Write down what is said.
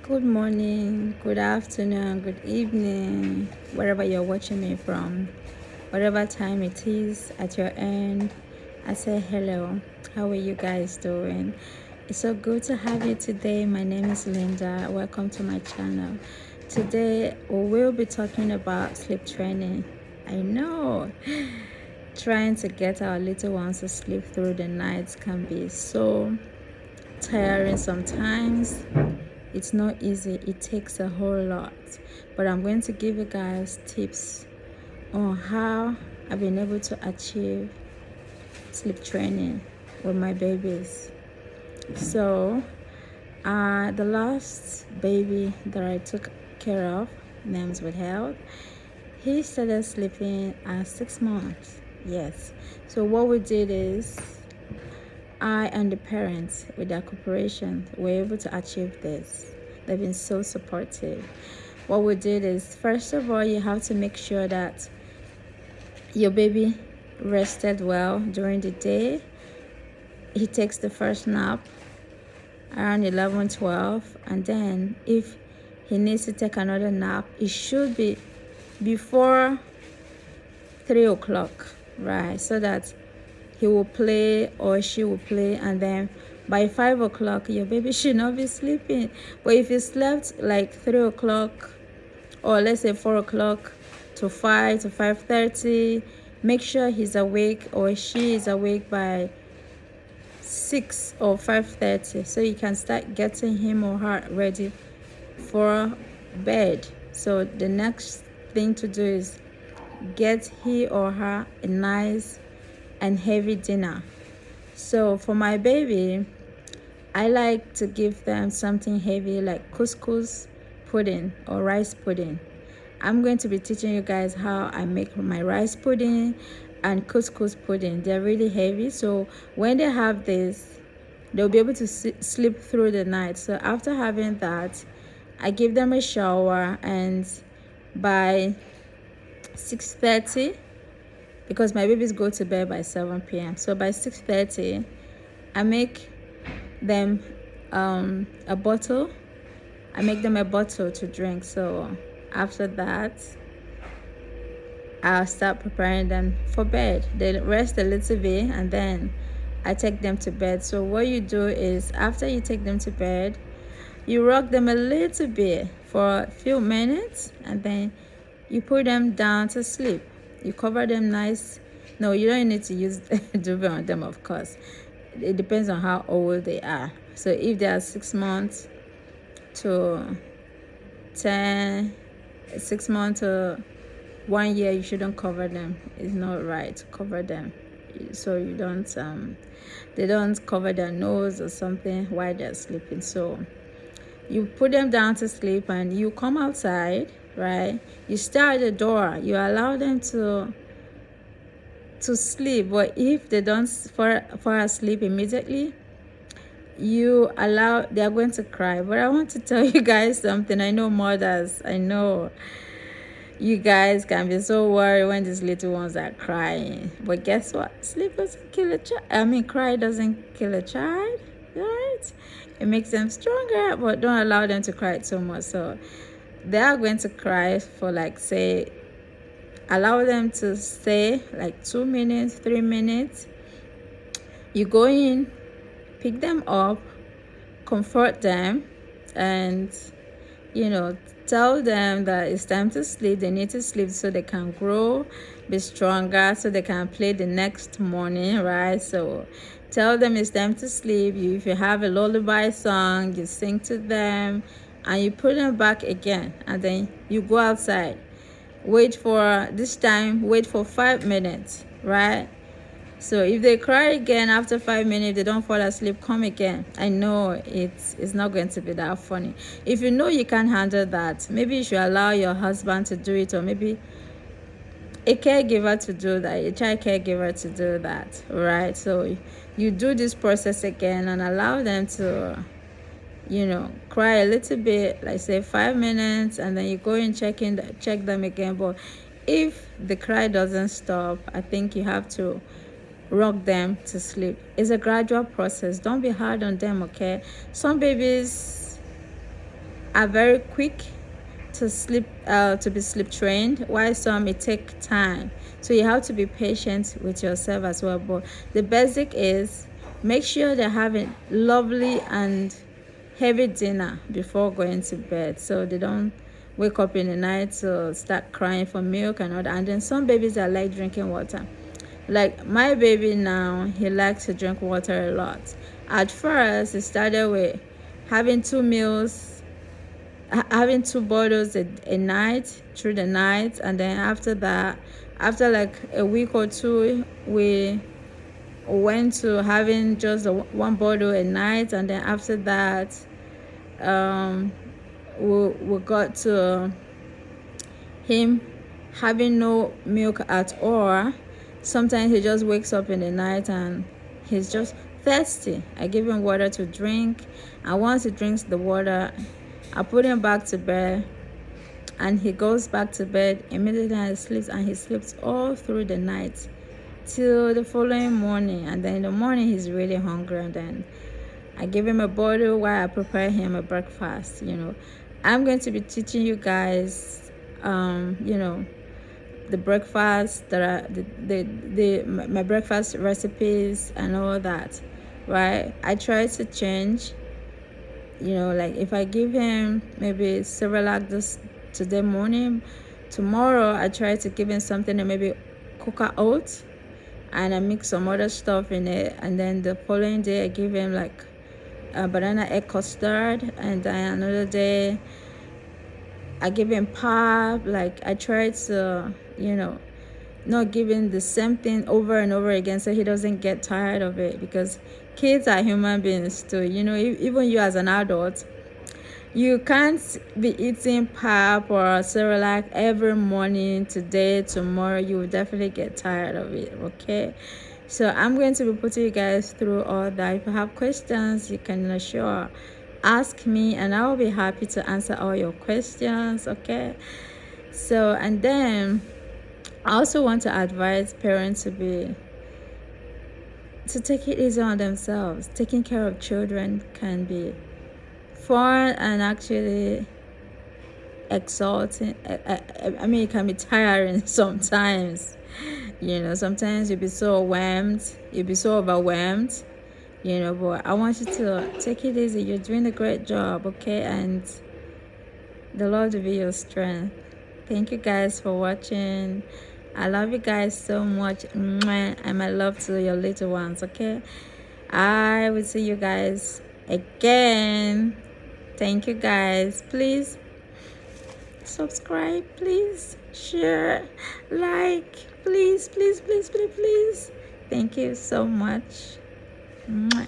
Good morning, good afternoon, good evening, wherever you're watching me from, whatever time it is at your end. I say hello. How are you guys doing? It's so good to have you today. My name is Linda. Welcome to my channel. Today we will be talking about sleep training. I know trying to get our little ones to sleep through the night can be so tiring sometimes. It's not easy, it takes a whole lot, but I'm going to give you guys tips on how I've been able to achieve sleep training with my babies. So the last baby that I took care of, names with health, he started sleeping at 6 months. Yes, so what we did is I and the parents, with their cooperation, were able to achieve this. They've been so supportive. What we did is, first of all, you have to make sure that your baby rested well during the day. He takes the first nap around 11, 12, and then if he needs to take another nap, it should be before 3 o'clock, right? So that he will play or she will play, and then by 5 o'clock your baby should not be sleeping. But if you slept like 3 o'clock, or let's say 4 o'clock to 5 to 5:30, make sure he's awake or she is awake by 6 or 5:30, so you can start getting him or her ready for bed. So the next thing to do is get he or her a nice and heavy dinner. So for my baby, I like to give them something heavy like couscous pudding or rice pudding. I'm going to be teaching you guys how I make my rice pudding and couscous pudding. They're really heavy, so when they have this, they'll be able to sleep through the night. So after having that, I give them a shower, and by 6:30, because my babies go to bed by 7 p.m. So by 6:30, I make them a bottle. I make them a bottle to drink. So after that, I'll start preparing them for bed. They rest a little bit, and then I take them to bed. So what you do is, after you take them to bed, you rock them a little bit for a few minutes, and then you put them down to sleep. You cover them nice. No, you don't need to use duvet on them, of course. It depends on how old they are. So if they are 6 months to 10, 6 months to 1 year, you shouldn't cover them. It's not right to cover them, so you don't they don't cover their nose or something while they're sleeping. So you put them down to sleep, and you come outside, right? You stay at the door. You allow them to sleep, but if they don't fall asleep immediately, you allow, they are going to cry. But I want to tell you guys something. I know mothers, I know you guys can be so worried when these little ones are crying, but guess what? Sleep doesn't kill a child. Cry doesn't kill a child, right? It makes them stronger, but don't allow them to cry so much. So they are going to cry for, like, say, allow them to stay like 2 minutes, 3 minutes. You go in, pick them up, comfort them, and tell them that it's time to sleep. They need to sleep so they can grow, be stronger, so they can play the next morning, right? So tell them it's time to sleep. If you have a lullaby song, you sing to them, and you put them back again, and then you go outside. Wait for 5 minutes, right? So if they cry again after 5 minutes, they don't fall asleep, come again. I know it's not going to be that funny. If you know you can't handle that, maybe you should allow your husband to do it, or maybe a caregiver to do that, a child caregiver to do that, right? So you do this process again and allow them to cry a little bit, like say 5 minutes, and then you go and check them again. But if the cry doesn't stop, I think you have to rock them to sleep. It's a gradual process. Don't be hard on them, okay? Some babies, are very quick to sleep, to be sleep trained, while some it take time. So you have to be patient with yourself as well. But the basic is, make sure they're having lovely and heavy dinner before going to bed, so they don't wake up in the night to start crying for milk and all that. And then some babies that like drinking water, like my baby now, he likes to drink water a lot. At first, it started with having 2 meals, having 2 bottles a night through the night. And then after that, after like a week or two, we went to having just 1 bottle a night. And then after that, we got to him having no milk at all. Sometimes he just wakes up in the night and he's just thirsty. I give him water to drink, and once he drinks the water, I put him back to bed, and he goes back to bed immediately and he sleeps, and he sleeps all through the night till the following morning. And then in the morning he's really hungry, and then I give him a bottle while I prepare him a breakfast. I'm going to be teaching you guys, the breakfast that are my breakfast recipes and all that, right? I try to change, like if I give him maybe Cerelac this today morning, tomorrow I try to give him something that maybe cocoa oats, and I mix some other stuff in it. And then the following day I give him like a banana egg custard, and then another day I give him pap. Like I try to, not giving the same thing over and over again, so he doesn't get tired of it, because kids are human beings too. Even you as an adult, you can't be eating pap or Cerelac every morning, today, tomorrow. You will definitely get tired of it, okay? So I'm going to be putting you guys through all that. If you have questions, you can sure ask me, and I will be happy to answer all your questions, okay? So, and then I also want to advise parents to take it easy on themselves. Taking care of children can be fun and actually exhausting. I mean, it can be tiring sometimes. Sometimes you'll be so overwhelmed, but I want you to take it easy. You're doing a great job, okay? And the Lord will be your strength. Thank you guys for watching. I love you guys so much. Mwah. And my love to your little ones, okay? I will see you guys again. Thank you guys. Please subscribe, please share, like, please. Thank you so much. Mwah.